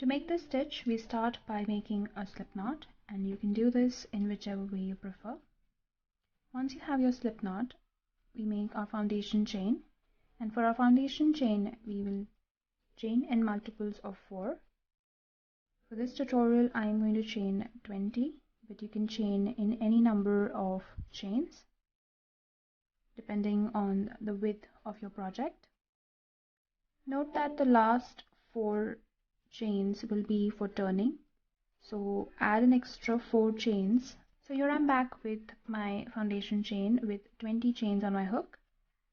To make this stitch, we start by making a slip knot, and you can do this in whichever way you prefer. Once you have your slip knot, we make our foundation chain, and for our foundation chain we will chain in multiples of 4. For this tutorial I am going to chain 20, but you can chain in any number of chains depending on the width of your project. Note that the last 4 chains will be for turning, so add an extra 4 chains. So here I'm back with my foundation chain with 20 chains on my hook.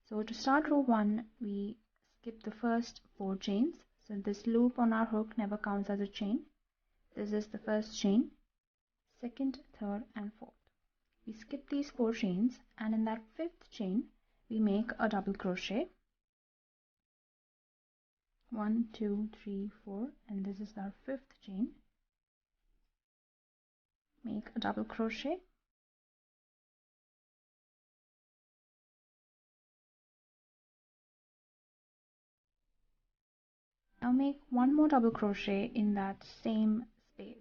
So to start row 1, we skip the first 4 chains. So this loop on our hook never counts as a chain. This is the first chain, second, third and fourth. We skip these 4 chains, and in that 5th chain we make a double crochet. 1, 2, 3, 4, and this is our 5th chain. Make a double crochet. Now make one more double crochet in that same space.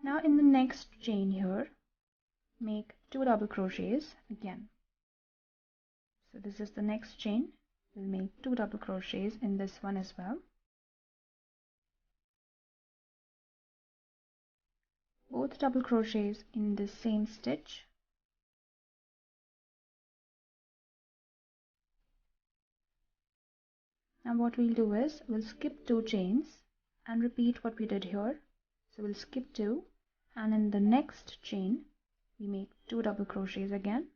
Now in the next chain here, make 2 double crochets again. So this is the next chain. We'll make 2 double crochets in this one as well. Both double crochets in the same stitch. Now what we'll do is we'll skip 2 chains and repeat what we did here. So we'll skip 2, and in the next chain we make 2 double crochets again.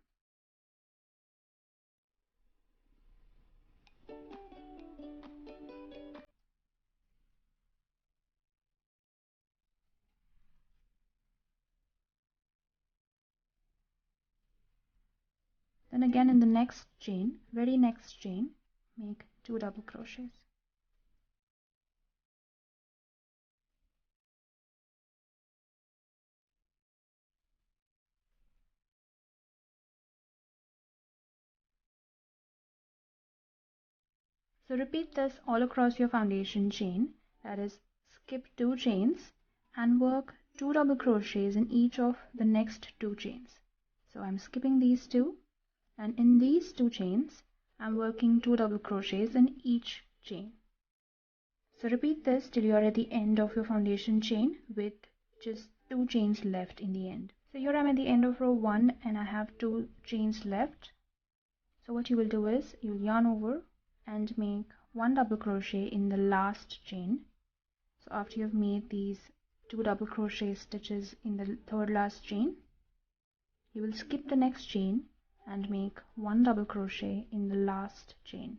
Then again in the next chain, very next chain, make 2 double crochets. So repeat this all across your foundation chain, that is, skip 2 chains and work 2 double crochets in each of the next 2 chains. So I'm skipping these 2, and in these 2 chains I'm working 2 double crochets in each chain. So repeat this till you are at the end of your foundation chain with just 2 chains left in the end. So here I'm at the end of row 1 and I have 2 chains left. So what you will do is you'll yarn over and make 1 double crochet in the last chain. So after you've made these 2 double crochet stitches in the third last chain, you will skip the next chain and make 1 double crochet in the last chain.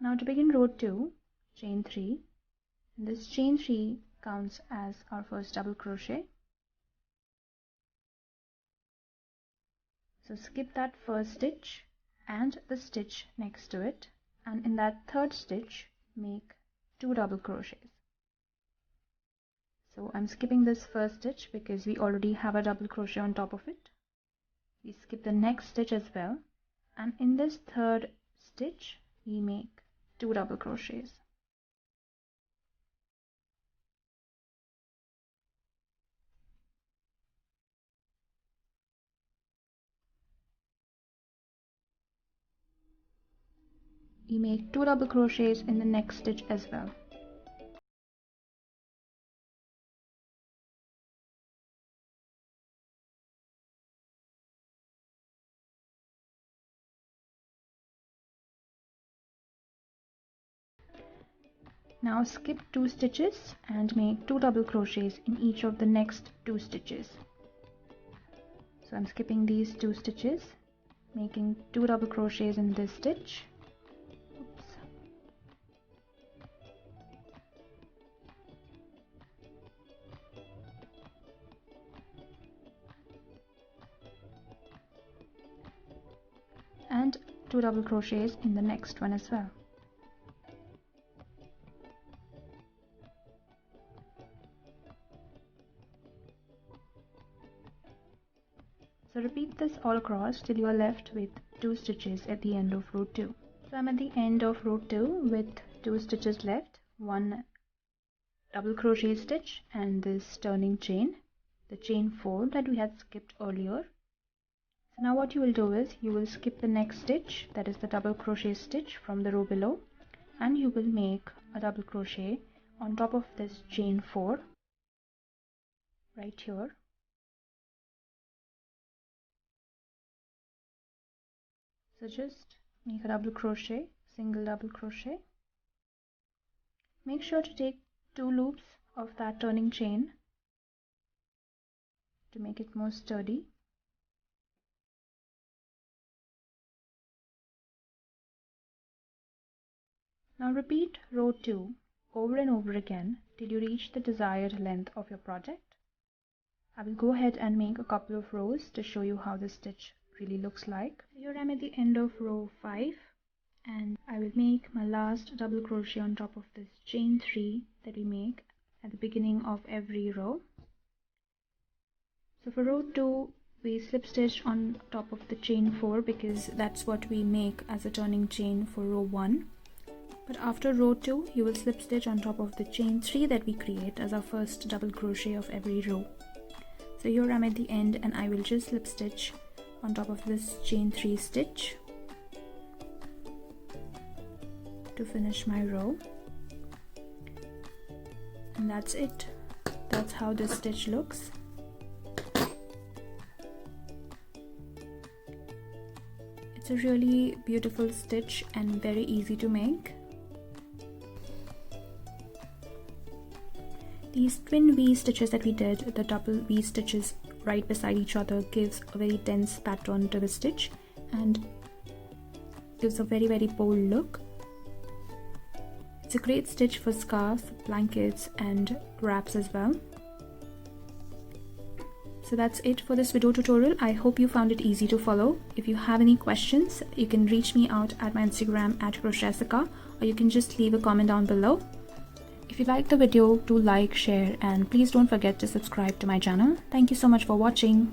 Now to begin row 2, chain 3. This chain 3 counts as our first double crochet. So skip that first stitch and the stitch next to it, and in that third stitch make 2 double crochets. So I'm skipping this first stitch because we already have a double crochet on top of it. We skip the next stitch as well, and in this third stitch we make 2 double crochets. We make 2 double crochets in the next stitch as well. Now skip 2 stitches and make 2 double crochets in each of the next 2 stitches. So I'm skipping these 2 stitches, making 2 double crochets in this stitch. Oops. 2 double crochets in the next one as well. So repeat this all across till you are left with 2 stitches at the end of row 2. So I'm at the end of row 2 with 2 stitches left, 1 double crochet stitch and this turning chain, the chain 4 that we had skipped earlier. So now what you will do is you will skip the next stitch, that is the double crochet stitch from the row below, and you will make a double crochet on top of this chain 4 right here. So just make a double crochet, single double crochet. Make sure to take 2 loops of that turning chain to make it more sturdy. Now repeat row 2 over and over again till you reach the desired length of your project. I will go ahead and make a couple of rows to show you how this stitch really looks like. Here I'm at the end of row 5 and I will make my last double crochet on top of this chain 3 that we make at the beginning of every row. So for row 2 we slip stitch on top of the chain 4 because that's what we make as a turning chain for row 1. But after row 2 you will slip stitch on top of the chain 3 that we create as our first double crochet of every row. So here I'm at the end and I will just slip stitch on top of this chain 3 stitch to finish my row, and that's it. That's how this stitch looks. It's a really beautiful stitch and very easy to make. These twin V stitches that we did, the double V stitches right beside each other, gives a very dense pattern to the stitch and gives a very bold look. It's a great stitch for scarves, blankets and wraps as well. So that's it for this video tutorial. I hope you found it easy to follow. If you have any questions, you can reach me out at my Instagram at Crochet, or you can just leave a comment down below. If you liked the video, do like, share, and please don't forget to subscribe to my channel. Thank you so much for watching.